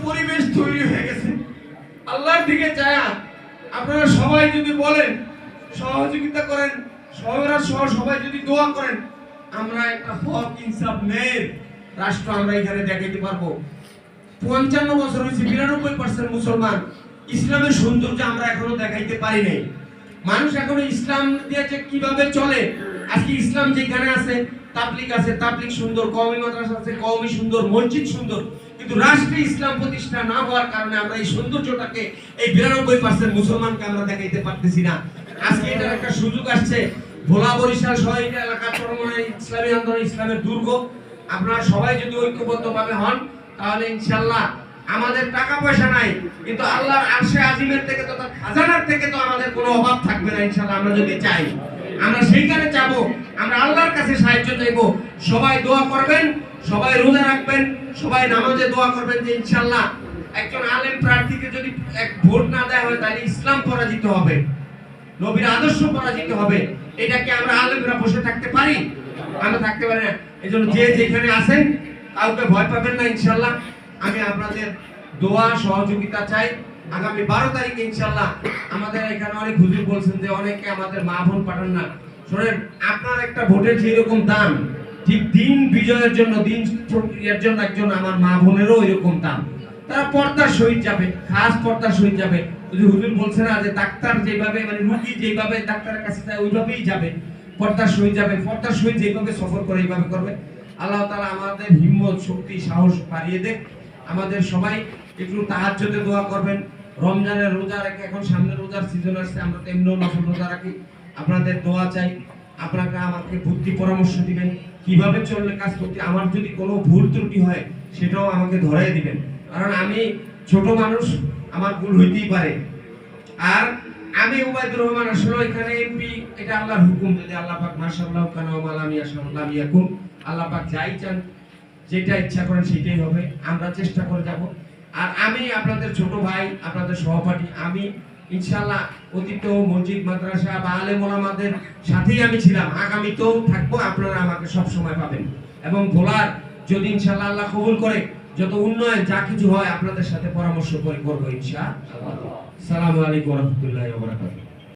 পরিবেশ তৈরি হয়ে গেছে। আল্লাহর দিকে চায়া আপনারা সবাই যদি বলেন, সহযোগিতা করেন, সবাই যদি দোয়া করেন, আমরা একটা হক ইনসাফ ন্যায়ের রাষ্ট্র আমরা এখানে দেখাইতে পারবো। 55 বছর হয়েছে, 92% মুসলমান। ইসলামের সৌন্দর্য আমরা এখনো দেখাইতে পারি নাই। মানুষ এখনো ইসলাম দিয়ে যে কিভাবে চলে, আজকে ইসলাম যেখানে আছে, তাবলিগ আছে, তাবলিগ সুন্দর, কওমি মাদ্রাসা আছে, কওমি সুন্দর, মসজিদ সুন্দর, কিন্তু রাষ্ট্রে ইসলাম প্রতিষ্ঠা না হওয়ার কারণে আমরা এই সৌন্দর্যটাকে, এই 92% মুসলমানকে আমরা দেখাইতে পারতেছি না। আজকে এটার একটা সুযোগ আসছে, ভোলা, বরিশাল সহ এই এলাকা চরমনায় ইসলামী আন্দোলন, ইসলামের দুর্গ। আপনারা সবাই যদি ঐক্যবদ্ধভাবে হন, তাহলে ইনশাআল্লাহ আমাদের টাকা পয়সা নাই, কিন্তু আল্লাহর আরশে আজিমের থেকে তো, তার খাজানার থেকে তো আমাদের কোনো অভাব থাকবে না ইনশাআল্লাহ। আমরা যদি চাই, আমরা সেইখানে যাবো, আমরা আল্লাহর কাছে সাহায্য চাইবো। সবাই দোয়া করবেন, সবাই রোজা রাখবেন, সবাই নামাজে দোয়া করবেন যে ইনশাআল্লাহ একজন আলেম প্রার্থীকে যদি এক ভোট না দেওয়া হয়, তাহলে ইসলাম পরাজিত হবে, নবীর আদর্শ পরাজিত হবে। এটাকে আমরা আলেমরা বসে থাকতে পারি? আমরা থাকতে পারি না। এই জন্য যে যেখানে আছেন কাউকে ভয় পাবেন না ইনশাআল্লাহ। আমি আপনাদের দোয়া সহযোগিতা চাই। আগামী 12 তারিখে ইনশাআল্লাহ আমাদের এখানে অনেক হুজুর বলছেন যে অনেকে আমাদের মা বোন পাঠান না। শুনেন, আপনার একটা ভোটের যেরকম দাম, ঠিক দিন বিজয়ের জন্য, দিন প্রক্রিয়ার জন্য একজন আমার মা বোনেরও ওইরকম দাম। তারা পর্দার সহিত যাবে, খাস পর্দার সহিত যাবে। যদি হুজুর বলছে না যে ডাক্তার যেভাবে, মানে রোগী যেভাবে ডাক্তারের কাছে যায় ওইভাবেই যাবে, পর্দার সহিত যাবে, পর্দার সহিত যেভাবে সফর করে এইভাবে করবে। আল্লাহ তাআলা আমাদের হিম্মত, শক্তি, সাহস বাড়িয়ে দেখ। আমাদের সবাই একটু তাহাজ্জুদে দোয়া করবেন। রমজানের রোজা রেখে, এখন সামনে রোজার সিজন আসছে, আমরা তো এমনিও নফল রোজা রাখি। আপনাদের দোয়া চাই, আপনারা আমাকে বুদ্ধি পরামর্শ দিবেন কিভাবে চললে কাজ করতে। আমার যদি কোনো ভুল ত্রুটি হয় সেটাও আমাকে ধরাই দিবেন, কারণ আমি ছোট মানুষ, আমার ভুল হইতেই পারে। আর আমি উবাইদুর রহমান, আসলে এখানে এমপি, এটা আল্লাহর হুকুম। যদি আল্লাহ পাক মাশাআল্লাহ কানা ওয়া লা ইয়াশাআল্লাহ ইয়াকুন, আল্লাহ পাক যাই চান, যেটা ইচ্ছা করেন সেটাই হবে। আমরা চেষ্টা করে যাব। আর আমি আপনাদের ছোট ভাই, আপনাদের সহপাঠী, আমি ইনশাআল্লাহ অতীতেও মসজিদ, মাদ্রাসা বা আলেম ওলামাদের সাথেই আমি ছিলাম, আগামীতেও থাকবো। আপনারা আমাকে সব সময় পাবেন। এবং ভোলার যদি ইনশাআল্লাহ আল্লাহ কবুল করে, যত উন্নয়ন যা কিছু হয় আপনাদের সাথে পরামর্শ করে করবো ইনশাআল্লাহ। আসসালামু আলাইকুম ওয়া রাহমাতুল্লাহি ওয়া বারাকাতুহু।